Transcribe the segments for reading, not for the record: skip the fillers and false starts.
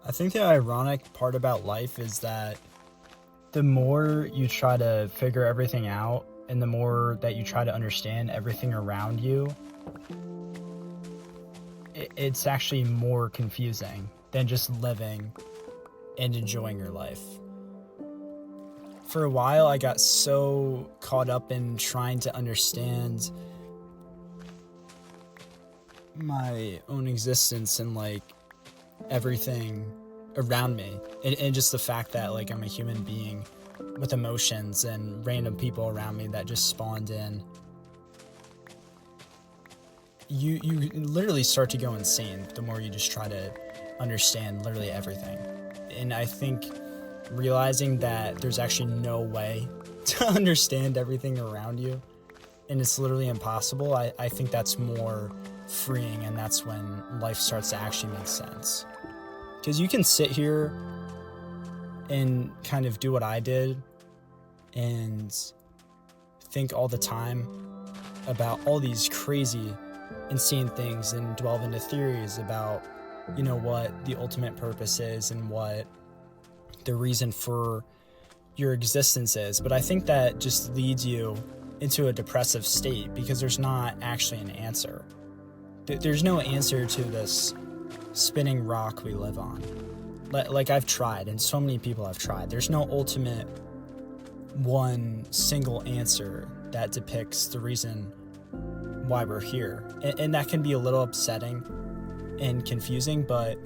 I think the ironic part about life is that the more you try to figure everything out and the more that you try to understand everything around you, it's actually more confusing than just living and enjoying your life. For a while, I got so caught up in trying to understand my own existence and everything around me, and just the fact that I'm a human being with emotions and random people around me that just spawned in. You literally start to go insane the more you just try to understand literally everything. And I think realizing that there's actually no way to understand everything around you and it's literally impossible, I think that's more freeing, and that's when life starts to actually make sense. Because you can sit here and kind of do what I did and think all the time about all these crazy, insane things and delve into theories about, what the ultimate purpose is and what the reason for your existence is. But I think that just leads you into a depressive state because there's not actually an answer. There's no answer to this spinning rock we live on. Like I've tried, and so many people have tried. There's no ultimate one single answer that depicts the reason why we're here. And that can be a little upsetting and confusing, but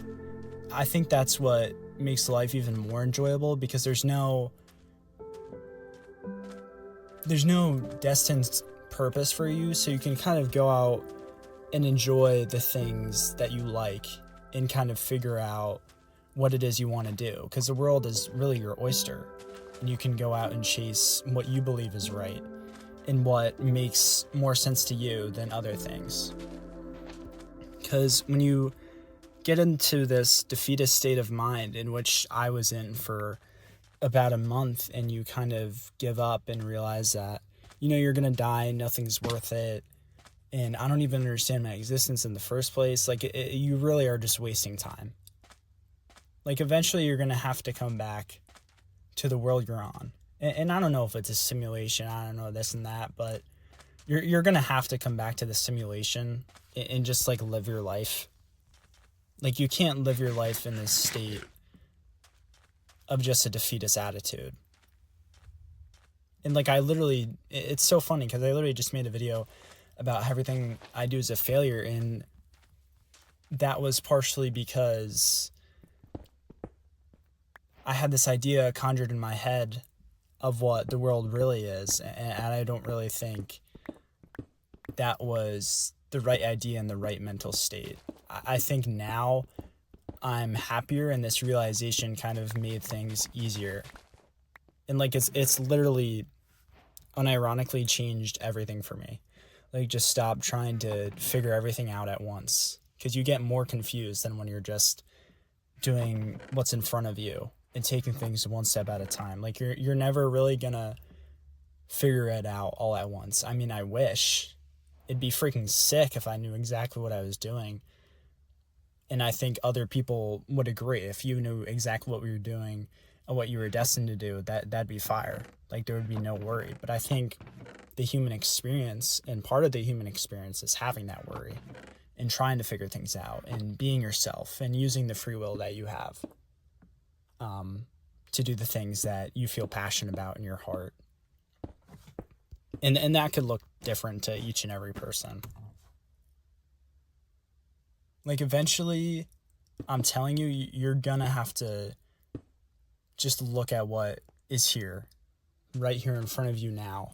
I think that's what makes life even more enjoyable, because there's no destined purpose for you, so you can kind of go out and enjoy the things that you like and kind of figure out what it is you want to do, because the world is really your oyster, and you can go out and chase what you believe is right and what makes more sense to you than other things. Because when you get into this defeatist state of mind, in which I was in for about a month, and you kind of give up and realize that you're gonna die, nothing's worth it, and I don't even understand my existence in the first place, you really are just wasting time. Eventually you're gonna have to come back to the world you're on, and I don't know if it's a simulation, I don't know this and that, but you're gonna have to come back to the simulation and just live your life. You can't live your life in this state of just a defeatist attitude. And it's so funny because I literally just made a video about how everything I do is a failure, and that was partially because I had this idea conjured in my head of what the world really is, and I don't really think that was the right idea in the right mental state. I think now I'm happier, and this realization kind of made things easier. And it's literally unironically changed everything for me. Just stop trying to figure everything out at once, because you get more confused than when you're just doing what's in front of you and taking things one step at a time. You're never really gonna figure it out all at once. I mean, I wish. It'd be freaking sick if I knew exactly what I was doing. And I think other people would agree. If you knew exactly what we were doing and what you were destined to do, that'd be fire. There would be no worry. But I think the human experience, and part of the human experience, is having that worry and trying to figure things out and being yourself and using the free will that you have to do the things that you feel passionate about in your heart. And that could look different to each and every person. Eventually, I'm telling you, you're gonna have to just look at what is here, right here in front of you now,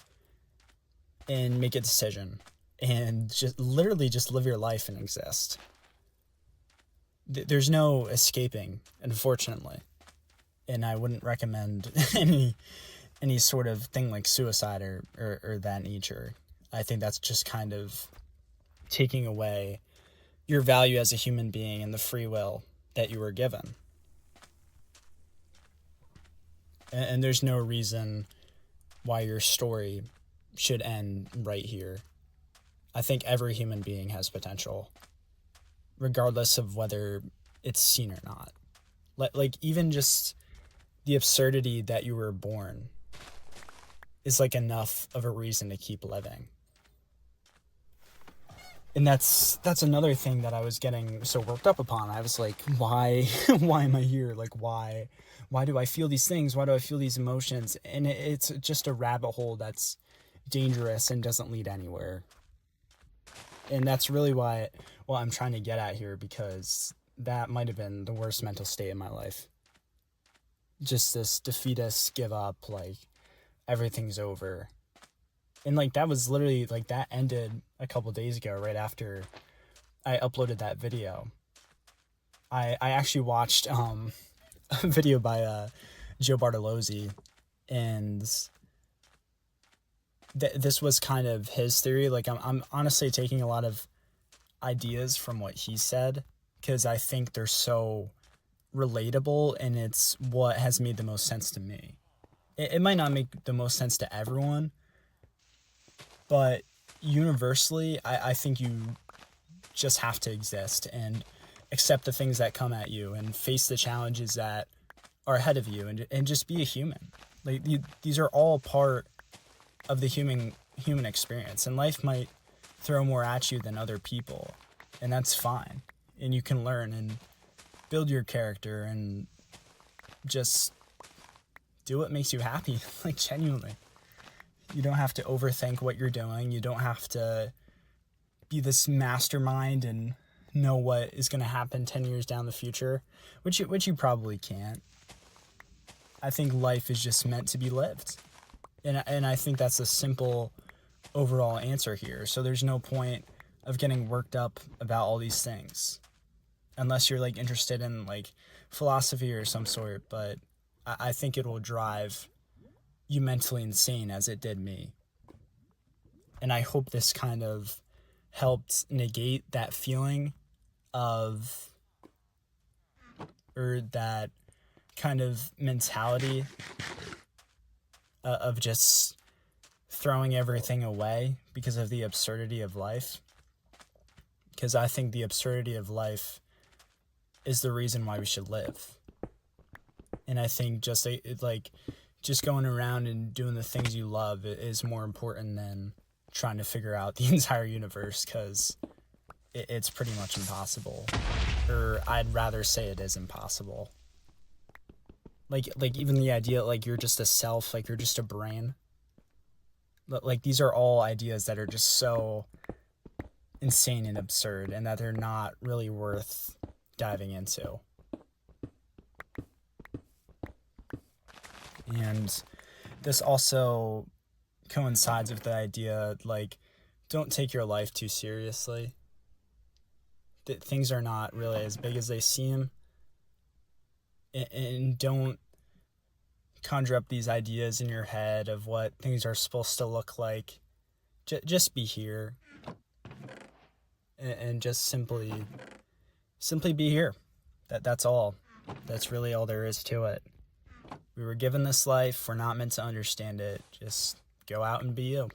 and make a decision, and just literally just live your life and exist. There's no escaping, unfortunately, and I wouldn't recommend any sort of thing like suicide or that nature. I think that's just kind of taking away your value as a human being and the free will that you were given. And there's no reason why your story should end right here. I think every human being has potential, regardless of whether it's seen or not. Like even just the absurdity that you were born is like enough of a reason to keep living. And that's another thing that I was getting so worked up upon. I was like, why why am I here? Like why do I feel these things? Why do I feel these emotions? And it's just a rabbit hole that's dangerous and doesn't lead anywhere. And that's really what I'm trying to get at here, because that might have been the worst mental state in my life. Just this defeatist, give up, like everything's over. And like that was literally like that ended a couple days ago, right after I uploaded that video. I actually watched a video by Joe Bartolozzi, and this was kind of his theory. Like I'm honestly taking a lot of ideas from what he said, because I think they're so relatable, and it's what has made the most sense to me. It might not make the most sense to everyone, but universally, I think you just have to exist and accept the things that come at you and face the challenges that are ahead of you, and just be a human. Like these are all part of the human experience, and life might throw more at you than other people, and that's fine. And you can learn and build your character and just do what makes you happy, like genuinely. You don't have to overthink what you're doing. You don't have to be this mastermind and know what is going to happen 10 years down the future, which you probably can't. I think life is just meant to be lived. And I think that's a simple overall answer here. So there's no point of getting worked up about all these things, unless you're like interested in like philosophy or some sort. But I think it will drive you mentally insane, as it did me. And I hope this kind of helped negate that feeling of, or that kind of mentality of just throwing everything away because of the absurdity of life. Because I think the absurdity of life is the reason why we should live. And I think just going around and doing the things you love is more important than trying to figure out the entire universe, because it's pretty much impossible. Or I'd rather say it is impossible. Like even the idea, like you're just a self, like you're just a brain. Like these are all ideas that are just so insane and absurd, and that they're not really worth diving into. And this also coincides with the idea, like, don't take your life too seriously. That things are not really as big as they seem. And don't conjure up these ideas in your head of what things are supposed to look like. Just be here. And just simply be here. That's all. That's really all there is to it. We were given this life. We're not meant to understand it. Just go out and be you.